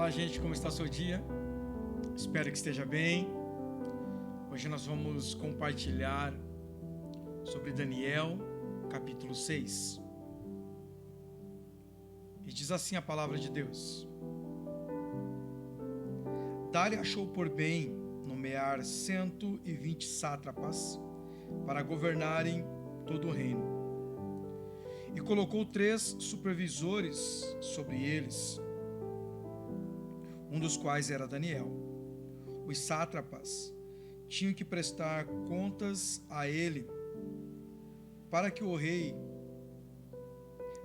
Olá, gente, como está o seu dia? Espero que esteja bem. Hoje nós vamos compartilhar sobre Daniel, capítulo 6. E diz assim a palavra de Deus: Dário achou por bem nomear 120 sátrapas para governarem todo o reino. E colocou 3 supervisores sobre eles, um dos quais era Daniel. Os sátrapas tinham que prestar contas a ele para que o rei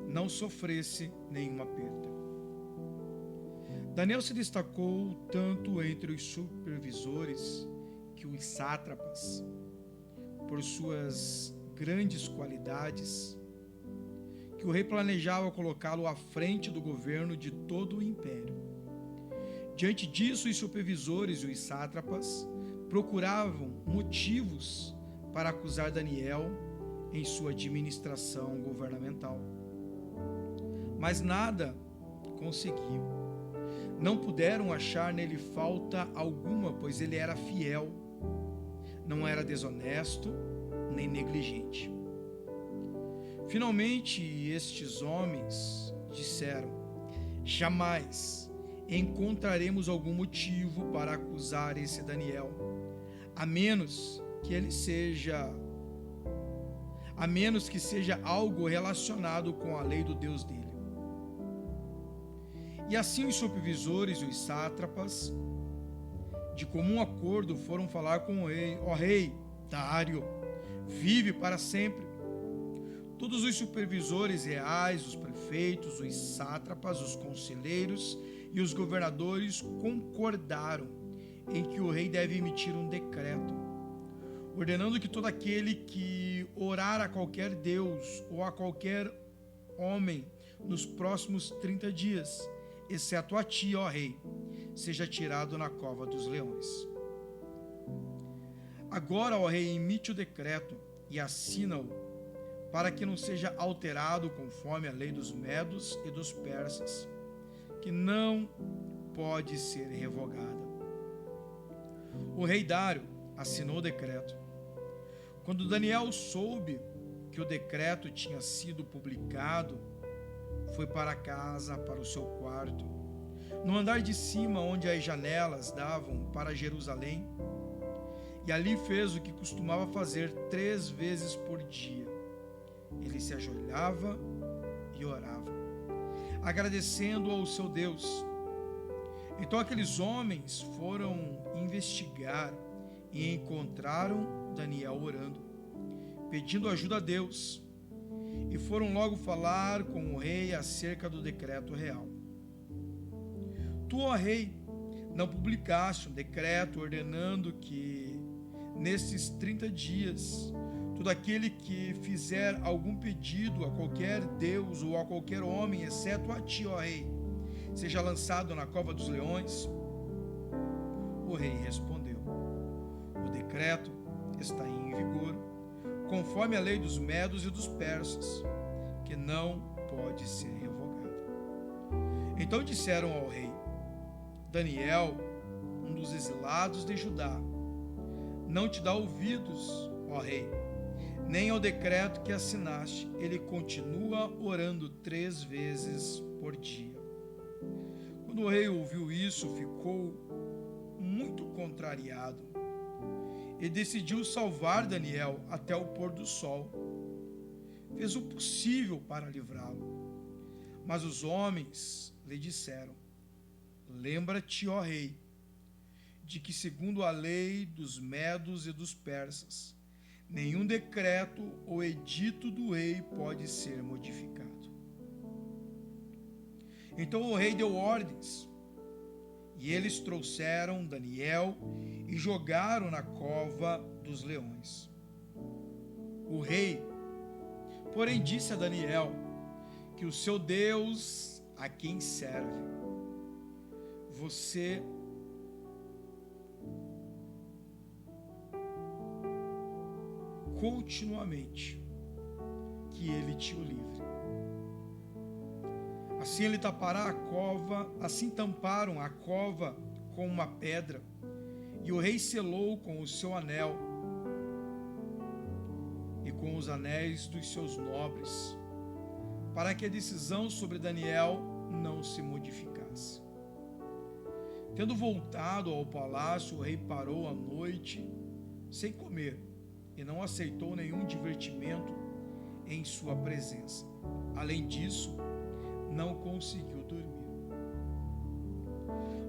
não sofresse nenhuma perda. Daniel se destacou tanto entre os supervisores que os sátrapas, por suas grandes qualidades, que o rei planejava colocá-lo à frente do governo de todo o império. Diante disso, os supervisores e os sátrapas procuravam motivos para acusar Daniel em sua administração governamental. Mas nada conseguiam. Não puderam achar nele falta alguma, pois ele era fiel, não era desonesto nem negligente. Finalmente, estes homens disseram: jamais encontraremos algum motivo para acusar esse Daniel, a menos que seja algo relacionado com a lei do Deus dele. E assim os supervisores e os sátrapas, de comum acordo, foram falar com o rei: ó rei Dário, vive para sempre. Todos os supervisores reais, os prefeitos, os sátrapas, os conselheiros e os governadores concordaram em que o rei deve emitir um decreto, ordenando que todo aquele que orar a qualquer deus ou a qualquer homem nos próximos 30 dias, exceto a ti, ó rei, seja tirado na cova dos leões. Agora, ó rei, emite o decreto e assina-o, para que não seja alterado conforme a lei dos medos e dos persas, que não pode ser revogada. O rei Dário assinou o decreto. Quando Daniel soube que o decreto tinha sido publicado, foi para casa, para o seu quarto, no andar de cima, onde as janelas davam para Jerusalém, e ali fez o que costumava fazer 3 vezes por dia. Ele se ajoelhava e orava, agradecendo ao seu Deus. Então aqueles homens foram investigar e encontraram Daniel orando, pedindo ajuda a Deus, e foram logo falar com o rei acerca do decreto real. Tu, ó rei, não publicaste um decreto ordenando que, nesses 30 dias, todo aquele que fizer algum pedido a qualquer deus ou a qualquer homem, exceto a ti, ó rei, seja lançado na cova dos leões? O rei respondeu: o decreto está em vigor, conforme a lei dos medos e dos persas, que não pode ser revogada. Então disseram ao rei: Daniel, um dos exilados de Judá, não te dá ouvidos, ó rei, nem ao decreto que assinaste. Ele continua orando 3 vezes por dia. Quando o rei ouviu isso, ficou muito contrariado e decidiu salvar Daniel até o pôr do sol. Fez o possível para livrá-lo. Mas os homens lhe disseram: lembra-te, ó rei, de que, segundo a lei dos medos e dos persas, nenhum decreto ou edito do rei pode ser modificado. Então o rei deu ordens, e eles trouxeram Daniel e jogaram na cova dos leões. O rei, porém, disse a Daniel que o seu Deus, a quem serve, você continuamente, que ele te o livre. Assim ele tapará a cova, assim tamparam a cova com uma pedra, e o rei selou com o seu anel e com os anéis dos seus nobres, para que a decisão sobre Daniel não se modificasse. Tendo voltado ao palácio, o rei parou a noite sem comer e não aceitou nenhum divertimento em sua presença. Além disso, não conseguiu dormir.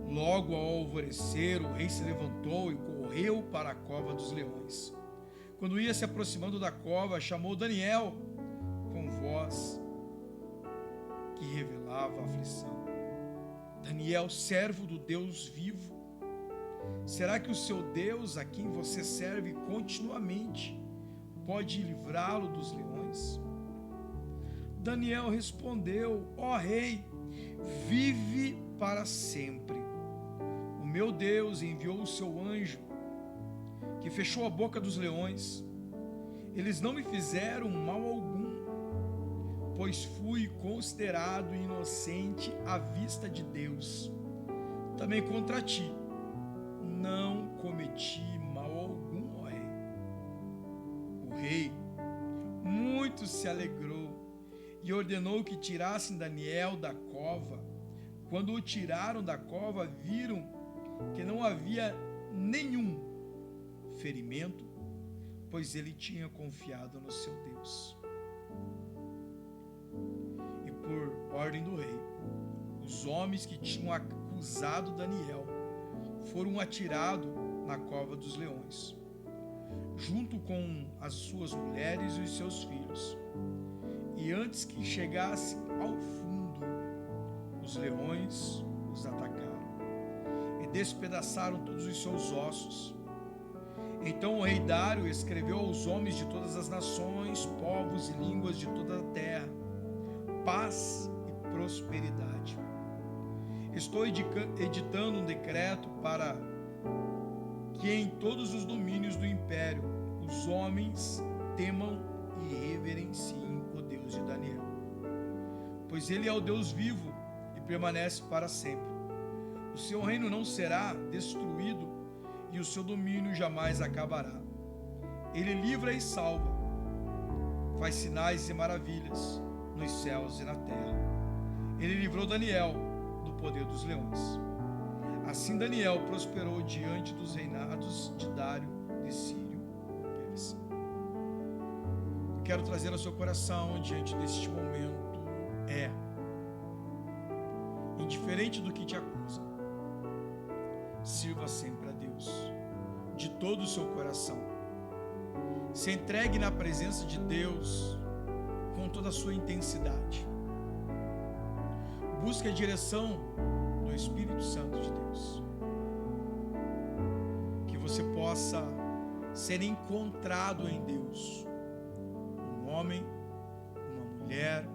Logo ao alvorecer, o rei se levantou e correu para a cova dos leões. Quando ia se aproximando da cova, chamou Daniel com voz que revelava a aflição. Daniel, servo do Deus vivo, será que o seu Deus, a quem você serve continuamente, pode livrá-lo dos leões? Daniel respondeu: ó rei, vive para sempre. O meu Deus enviou o seu anjo, que fechou a boca dos leões. Eles não me fizeram mal algum, pois fui considerado inocente à vista de Deus. Também contra ti não cometi mal algum, ó rei. O rei muito se alegrou e ordenou que tirassem Daniel da cova. Quando o tiraram da cova, viram que não havia nenhum ferimento, pois ele tinha confiado no seu Deus. E por ordem do rei, os homens que tinham acusado Daniel foram atirados na cova dos leões, junto com as suas mulheres e os seus filhos. E antes que chegasse ao fundo, os leões os atacaram e despedaçaram todos os seus ossos. Então o rei Dário escreveu aos homens de todas as nações, povos e línguas de toda a terra: paz e prosperidade. Estou editando um decreto para que em todos os domínios do império os homens temam e reverenciem o Deus de Daniel, pois ele é o Deus vivo e permanece para sempre. O seu reino não será destruído e o seu domínio jamais acabará. Ele livra e salva, faz sinais e maravilhas nos céus e na terra. Ele livrou Daniel do poder dos leões. Assim Daniel prosperou diante dos reinados de Dário, de Sírio e Pérsia. Quero trazer ao seu coração diante deste momento indiferente do que te acusa, sirva sempre a Deus de todo o seu coração. Se entregue na presença de Deus com toda a sua intensidade. Busque a direção do Espírito Santo de Deus. Que você possa ser encontrado em Deus, um homem, uma mulher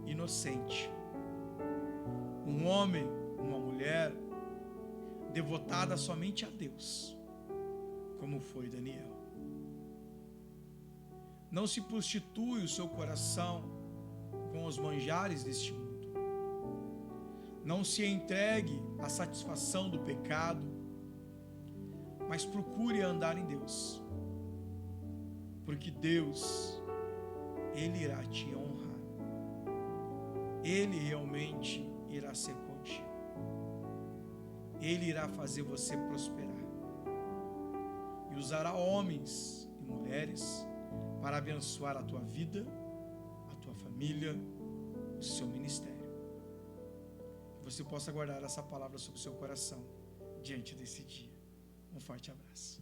inocente, um homem, uma mulher devotada somente a Deus, como foi Daniel. Não se prostitui o seu coração com os manjares deste mundo. Não se entregue à satisfação do pecado, mas procure andar em Deus, porque Deus, Ele irá te honrar. Ele realmente irá ser contigo. Ele irá fazer você prosperar e usará homens e mulheres para abençoar a tua vida, a tua família, o seu ministério. Que você possa guardar essa palavra sobre o seu coração diante desse dia. Um forte abraço.